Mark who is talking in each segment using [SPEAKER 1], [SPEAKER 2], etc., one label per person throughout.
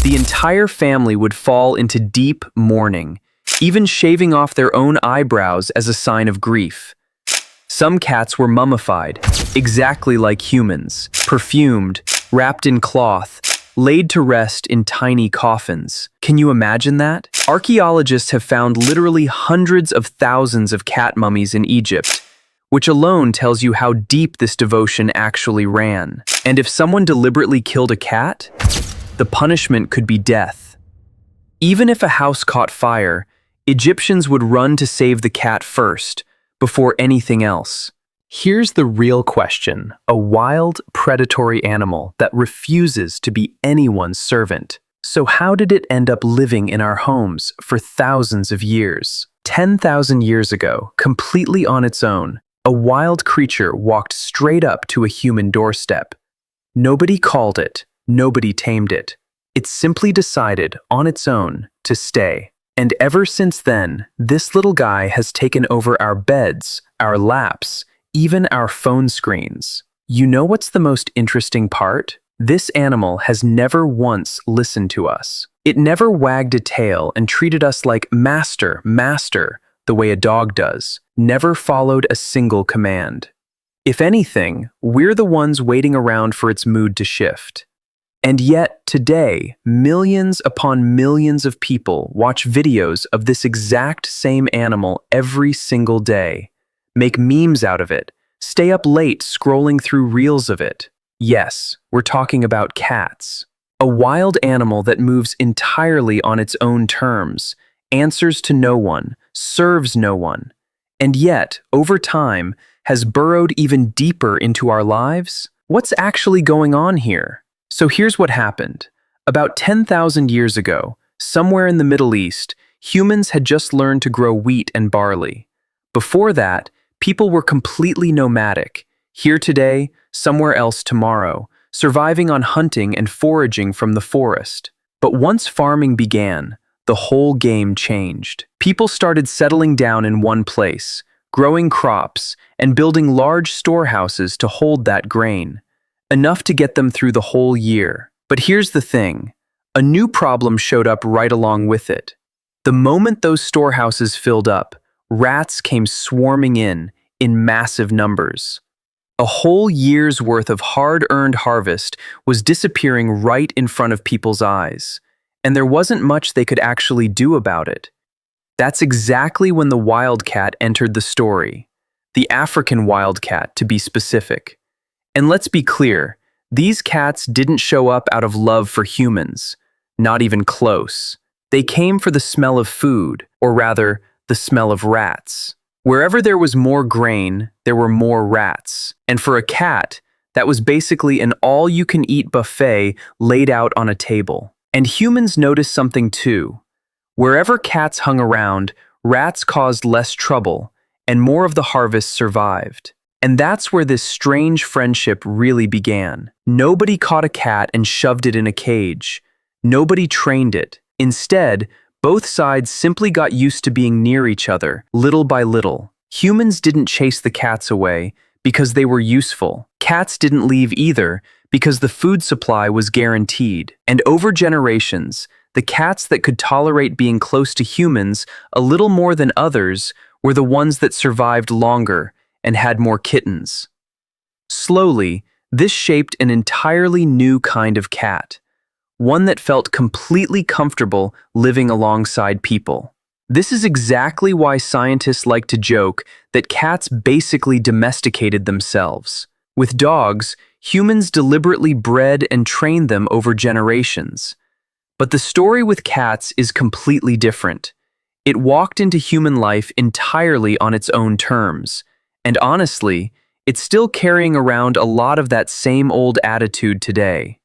[SPEAKER 1] The entire family would fall into deep mourning, even shaving off their own eyebrows as a sign of grief. Some cats were mummified, exactly like humans, perfumed, wrapped in cloth, laid to rest in tiny coffins. Can you imagine that? Archaeologists have found literally hundreds of thousands of cat mummies in Egypt, which alone tells you how deep this devotion actually ran. And if someone deliberately killed a cat, the punishment could be death. Even if a house caught fire, Egyptians would run to save the cat first, before anything else. Here's the real question: a wild, predatory animal that refuses to be anyone's servant. So how did it end up living in our homes for thousands of years? 10,000 years ago, completely on its own, a wild creature walked straight up to a human doorstep. Nobody called it, nobody tamed it. It simply decided on its own to stay. And ever since then, this little guy has taken over our beds, our laps, even our phone screens. You know what's the most interesting part? This animal has never once listened to us. It never wagged a tail and treated us like master, master, the way a dog does. Never followed a single command. If anything, we're the ones waiting around for its mood to shift. And yet, today, millions upon millions of people watch videos of this exact same animal every single day, make memes out of it, stay up late scrolling through reels of it. Yes, we're talking about cats. A wild animal that moves entirely on its own terms, answers to no one, serves no one, and yet, over time, has burrowed even deeper into our lives? What's actually going on here? So here's what happened. About 10,000 years ago, somewhere in the Middle East, humans had just learned to grow wheat and barley. Before that, people were completely nomadic, here today, somewhere else tomorrow, surviving on hunting and foraging from the forest. But once farming began, the whole game changed. People started settling down in one place, growing crops, and building large storehouses to hold that grain. Enough to get them through the whole year. But here's the thing. A new problem showed up right along with it. The moment those storehouses filled up, rats came swarming in massive numbers. A whole year's worth of hard-earned harvest was disappearing right in front of people's eyes, and there wasn't much they could actually do about it. That's exactly when the wildcat entered the story. The African wildcat, to be specific. And let's be clear, these cats didn't show up out of love for humans, not even close. They came for the smell of food, or rather, the smell of rats. Wherever there was more grain, there were more rats. And for a cat, that was basically an all-you-can-eat buffet laid out on a table. And humans noticed something too. Wherever cats hung around, rats caused less trouble, and more of the harvest survived. And that's where this strange friendship really began. Nobody caught a cat and shoved it in a cage. Nobody trained it. Instead, both sides simply got used to being near each other, little by little. Humans didn't chase the cats away because they were useful. Cats didn't leave either because the food supply was guaranteed. And over generations, the cats that could tolerate being close to humans a little more than others were the ones that survived longer and had more kittens. Slowly, this shaped an entirely new kind of cat, one that felt completely comfortable living alongside people. This is exactly why scientists like to joke that cats basically domesticated themselves. With dogs, humans deliberately bred and trained them over generations. But the story with cats is completely different. It walked into human life entirely on its own terms. And honestly, it's still carrying around a lot of that same old attitude today.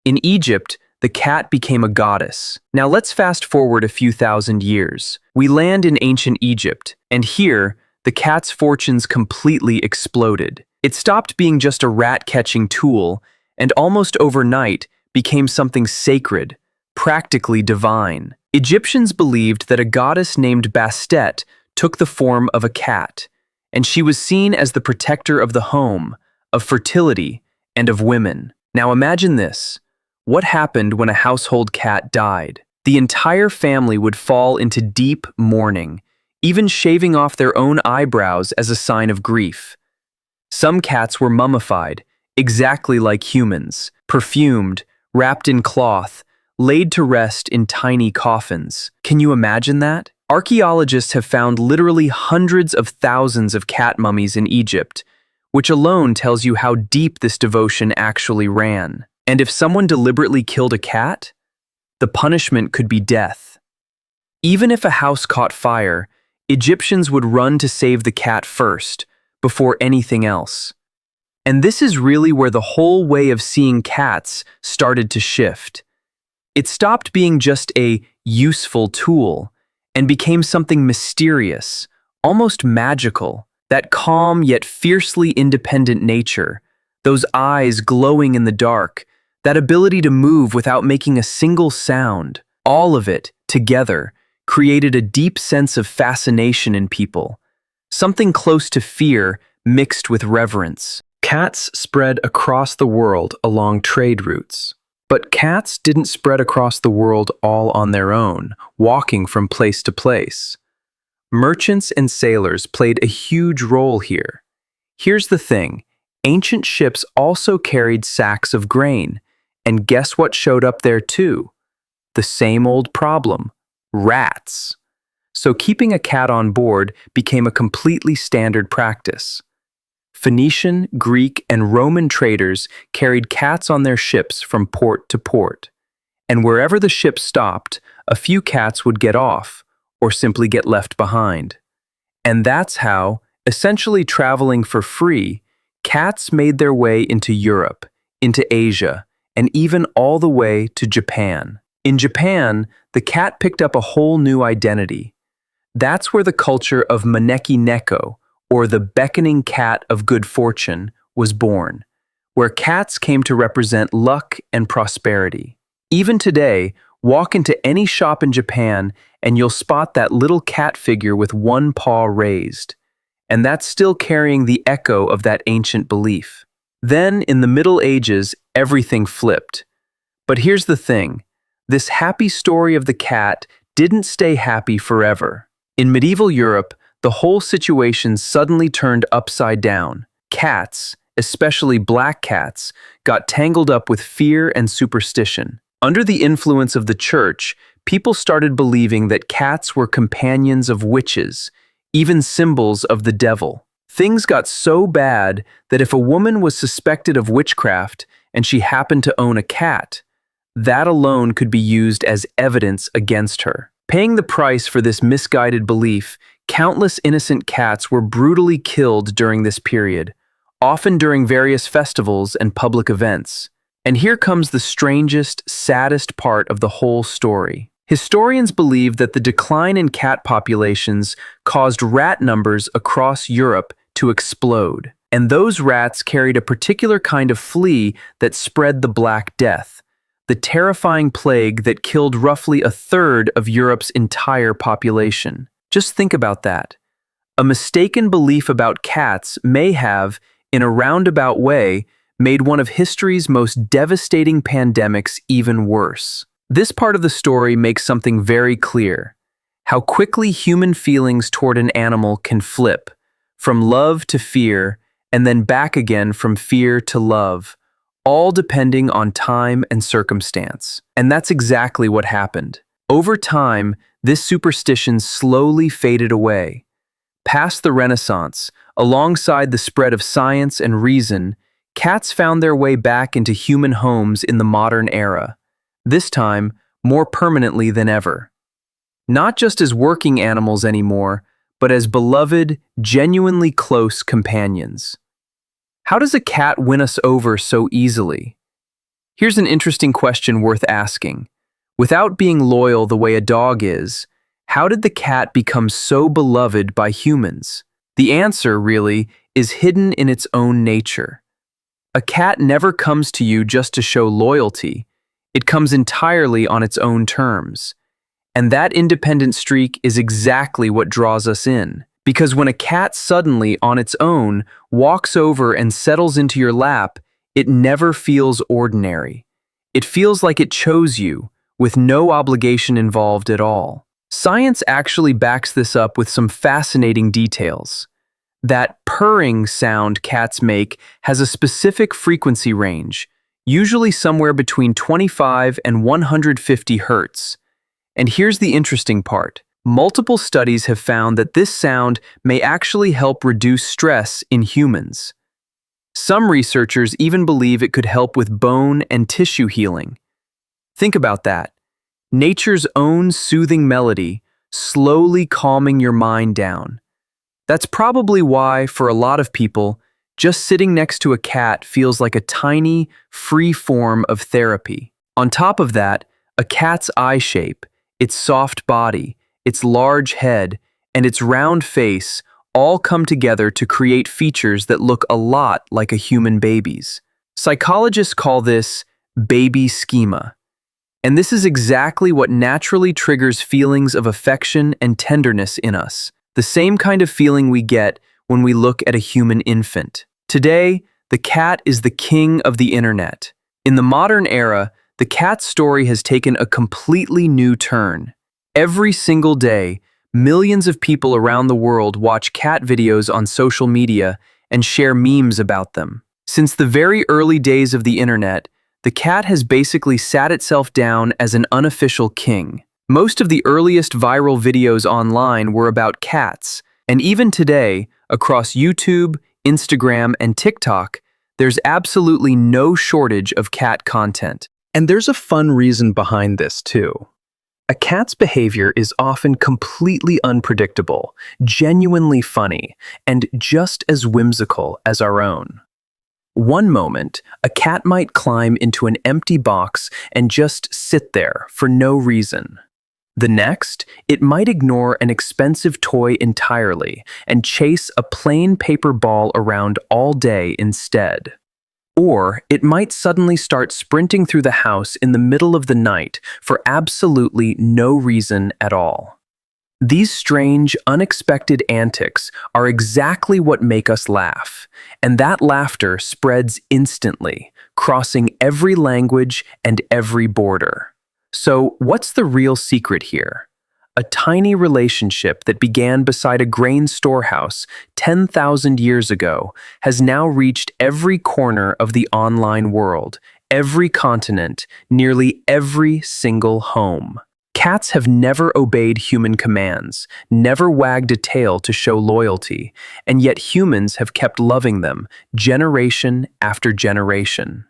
[SPEAKER 1] In Egypt, the cat became a goddess. Now let's fast forward a few thousand years. We land in ancient Egypt, and here, the cat's fortunes completely exploded. It stopped being just a rat-catching tool, and almost overnight became something sacred, practically divine. Egyptians believed that a goddess named Bastet took the form of a cat, and she was seen as the protector of the home, of fertility, and of women. Now imagine this. What happened when a household cat died? The entire family would fall into deep mourning, even shaving off their own eyebrows as a sign of grief. Some cats were mummified, exactly like humans, perfumed, wrapped in cloth, laid to rest in tiny coffins. Can you imagine that? Archaeologists have found literally hundreds of thousands of cat mummies in Egypt, which alone tells you how deep this devotion actually ran. And if someone deliberately killed a cat, the punishment could be death. Even if a house caught fire, Egyptians would run to save the cat first, before anything else. And this is really where the whole way of seeing cats started to shift. It stopped being just a useful tool and became something mysterious, almost magical. That calm yet fiercely independent nature, those eyes glowing in the dark, that ability to move without making a single sound, all of it, together, created a deep sense of fascination in people, something close to fear mixed with reverence. Cats spread across the world along trade routes. But cats didn't spread across the world all on their own, walking from place to place. Merchants and sailors played a huge role here. Here's the thing, ancient ships also carried sacks of grain, and guess what showed up there too? The same old problem, rats. So keeping a cat on board became a completely standard practice. Phoenician, Greek, and Roman traders carried cats on their ships from port to port. And wherever the ship stopped, a few cats would get off, or simply get left behind. And that's how, essentially traveling for free, cats made their way into Europe, into Asia, and even all the way to Japan. In Japan, the cat picked up a whole new identity. That's where the culture of maneki neko, or the beckoning cat of good fortune, was born, where cats came to represent luck and prosperity. Even today, walk into any shop in Japan and you'll spot that little cat figure with one paw raised. And that's still carrying the echo of that ancient belief. Then, in the Middle Ages, everything flipped. But here's the thing, this happy story of the cat didn't stay happy forever. In medieval Europe, the whole situation suddenly turned upside down. Cats, especially black cats, got tangled up with fear and superstition. Under the influence of the church, people started believing that cats were companions of witches, even symbols of the devil. Things got so bad that if a woman was suspected of witchcraft and she happened to own a cat, that alone could be used as evidence against her. Paying the price for this misguided belief, countless innocent cats were brutally killed during this period, often during various festivals and public events. And here comes the strangest, saddest part of the whole story. Historians believe that the decline in cat populations caused rat numbers across Europe to explode. And those rats carried a particular kind of flea that spread the Black Death, the terrifying plague that killed roughly a third of Europe's entire population. Just think about that. A mistaken belief about cats may have, in a roundabout way, made one of history's most devastating pandemics even worse. This part of the story makes something very clear: how quickly human feelings toward an animal can flip, from love to fear, and then back again from fear to love, all depending on time and circumstance. And that's exactly what happened. Over time, this superstition slowly faded away. Past the Renaissance, alongside the spread of science and reason, cats found their way back into human homes in the modern era, this time more permanently than ever. Not just as working animals anymore, but as beloved, genuinely close companions. How does a cat win us over so easily? Here's an interesting question worth asking. Without being loyal the way a dog is, how did the cat become so beloved by humans? The answer, really, is hidden in its own nature. A cat never comes to you just to show loyalty. It comes entirely on its own terms. And that independent streak is exactly what draws us in. Because when a cat suddenly, on its own, walks over and settles into your lap, it never feels ordinary. It feels like it chose you, with no obligation involved at all. Science actually backs this up with some fascinating details. That purring sound cats make has a specific frequency range, usually somewhere between 25 and 150 hertz. And here's the interesting part. Multiple studies have found that this sound may actually help reduce stress in humans. Some researchers even believe it could help with bone and tissue healing. Think about that. Nature's own soothing melody, slowly calming your mind down. That's probably why, for a lot of people, just sitting next to a cat feels like a tiny, free form of therapy. On top of that, a cat's eye shape, its soft body, its large head, and its round face all come together to create features that look a lot like a human baby's. Psychologists call this baby schema. And this is exactly what naturally triggers feelings of affection and tenderness in us, the same kind of feeling we get when we look at a human infant. Today, the cat is the king of the internet. In the modern era, the cat's story has taken a completely new turn. Every single day, millions of people around the world watch cat videos on social media and share memes about them. Since the very early days of the internet, the cat has basically sat itself down as an unofficial king. Most of the earliest viral videos online were about cats, and even today, across YouTube, Instagram, and TikTok, there's absolutely no shortage of cat content. And there's a fun reason behind this, too. A cat's behavior is often completely unpredictable, genuinely funny, and just as whimsical as our own. One moment, a cat might climb into an empty box and just sit there for no reason. The next, it might ignore an expensive toy entirely and chase a plain paper ball around all day instead. Or it might suddenly start sprinting through the house in the middle of the night for absolutely no reason at all. These strange, unexpected antics are exactly what make us laugh, and that laughter spreads instantly, crossing every language and every border. So, what's the real secret here? A tiny relationship that began beside a grain storehouse 10,000 years ago has now reached every corner of the online world, every continent, nearly every single home. Cats have never obeyed human commands, never wagged a tail to show loyalty, and yet humans have kept loving them generation after generation.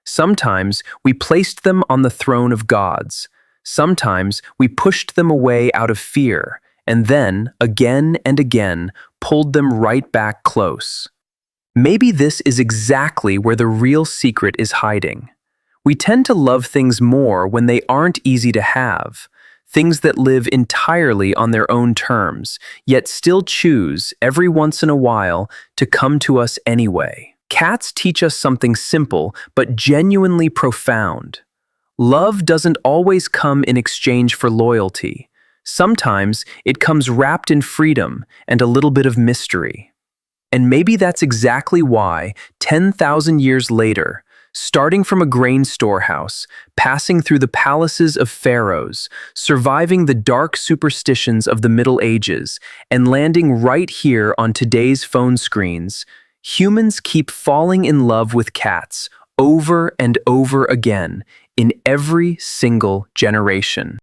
[SPEAKER 1] Sometimes we placed them on the throne of gods. Sometimes we pushed them away out of fear, and then, again and again, pulled them right back close. Maybe this is exactly where the real secret is hiding. We tend to love things more when they aren't easy to have, things that live entirely on their own terms, yet still choose, every once in a while, to come to us anyway. Cats teach us something simple but genuinely profound. Love doesn't always come in exchange for loyalty. Sometimes it comes wrapped in freedom and a little bit of mystery. And maybe that's exactly why, 10,000 years later, starting from a grain storehouse, passing through the palaces of pharaohs, surviving the dark superstitions of the Middle Ages, and landing right here on today's phone screens, humans keep falling in love with cats over and over again in every single generation.